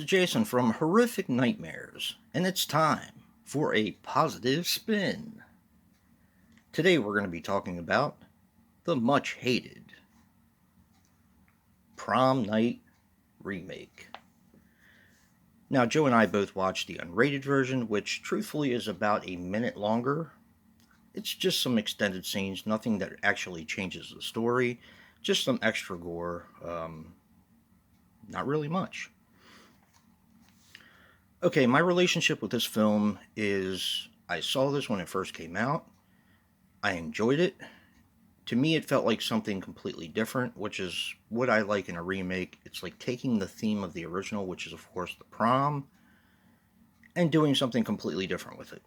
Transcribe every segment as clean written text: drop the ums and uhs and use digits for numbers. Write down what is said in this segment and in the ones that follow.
Jason from Horrific Nightmares, and it's time for a positive spin. Today we're going to be talking about the much hated Prom Night remake. Now, Joe and I both watched the unrated version, which truthfully is about a minute longer. It's just some extended scenes, nothing that actually changes the story, just some extra gore. Not really much. Okay, my relationship with this film is I saw this when it first came out. I enjoyed it. To me, it felt like something completely different, which is what I like in a remake. It's like taking the theme of the original, which is, of course, the prom, and doing something completely different with it.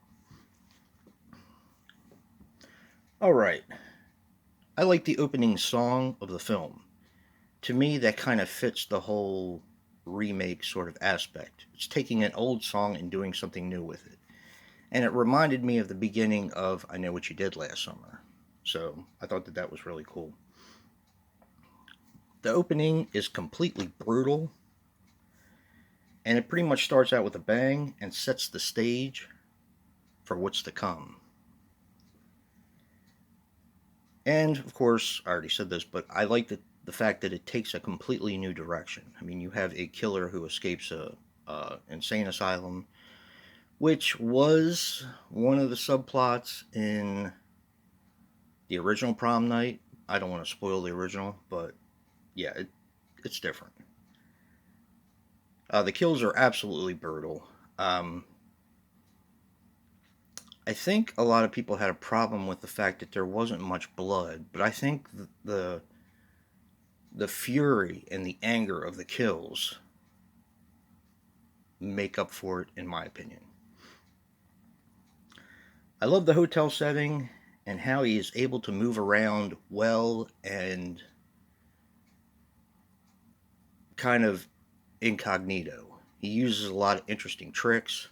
Alright, I like the opening song of the film. To me, that kind of fits the whole remake sort of aspect. It's taking an old song and doing something new with it. And it reminded me of the beginning of I Know What You Did Last Summer. So I thought that was really cool. The opening is completely brutal. And it pretty much starts out with a bang and sets the stage for what's to come. And, of course, I already said this, but I like the fact that it takes a completely new direction. I mean, you have a killer who escapes a insane asylum, which was one of the subplots in the original Prom Night. I don't want to spoil the original, but yeah, it's different. The kills are absolutely brutal. I think a lot of people had a problem with the fact that there wasn't much blood, but I think the fury and the anger of the kills make up for it, in my opinion. I love the hotel setting and how he is able to move around well and kind of incognito. He uses a lot of interesting tricks,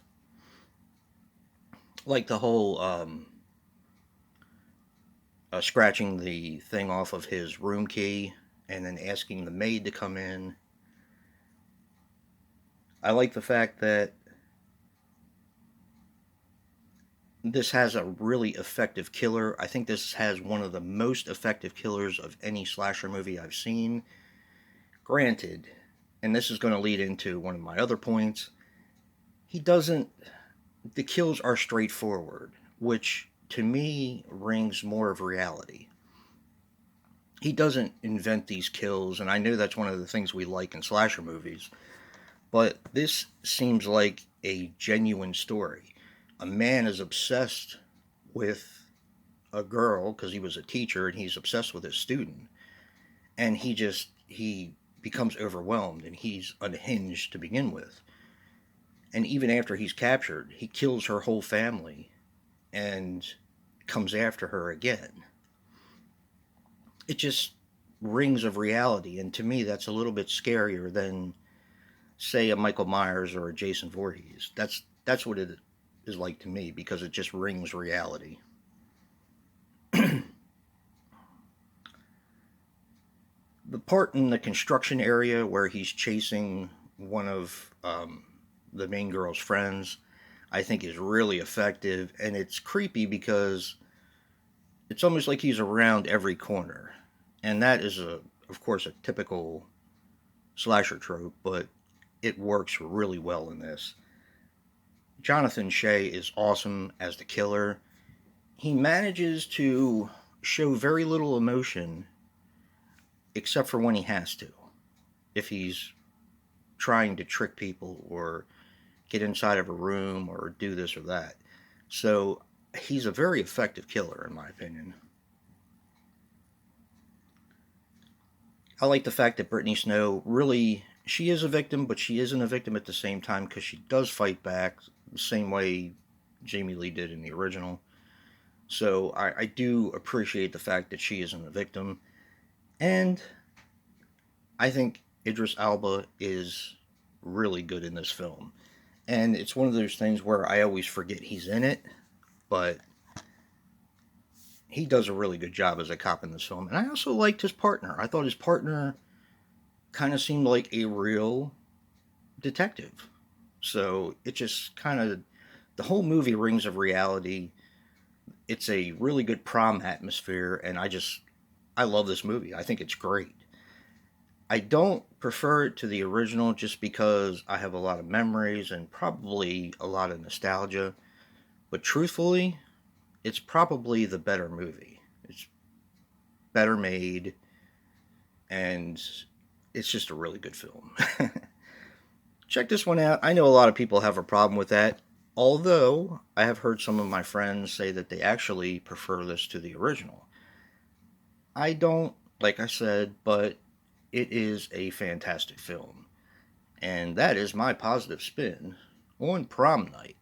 like the whole scratching the thing off of his room key and then asking the maid to come in. I like the fact that this has a really effective killer. I think this has one of the most effective killers of any slasher movie I've seen. Granted, and this is going to lead into one of my other points, the kills are straightforward, which to me rings more of reality. He doesn't invent these kills, and I know that's one of the things we like in slasher movies, but this seems like a genuine story. A man is obsessed with a girl because he was a teacher and he's obsessed with his student, and he becomes overwhelmed and he's unhinged to begin with. And even after he's captured, he kills her whole family and comes after her again. It just rings of reality, and to me that's a little bit scarier than, say, a Michael Myers or a Jason Voorhees. That's what it is like to me, because it just rings reality. The part in the construction area where he's chasing one of the main girl's friends, I think is really effective, and it's creepy because it's almost like he's around every corner. And that is, of course, a typical slasher trope, but it works really well in this. Jonathan Shea is awesome as the killer. He manages to show very little emotion, except for when he has to. If he's trying to trick people or get inside of a room or do this or that. So he's a very effective killer, in my opinion. I like the fact that Brittany Snow really, she is a victim, but she isn't a victim at the same time, because she does fight back the same way Jamie Lee did in the original. So I do appreciate the fact that she isn't a victim. And I think Idris Elba is really good in this film. And it's one of those things where I always forget he's in it, but he does a really good job as a cop in this film. And I also liked his partner. I thought his partner kind of seemed like a real detective. So it just kind of, the whole movie rings of reality. It's a really good prom atmosphere, and I love this movie. I think it's great. I don't prefer it to the original just because I have a lot of memories and probably a lot of nostalgia. But truthfully, it's probably the better movie. It's better made, and it's just a really good film. Check this one out. I know a lot of people have a problem with that, although I have heard some of my friends say that they actually prefer this to the original. I don't, like I said, but it is a fantastic film. And that is my positive spin on Prom Night.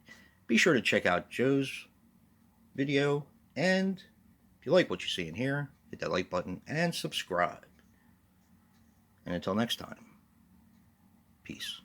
Be sure to check out Joe's video, and if you like what you see in here, hit that like button and subscribe. And until next time, peace.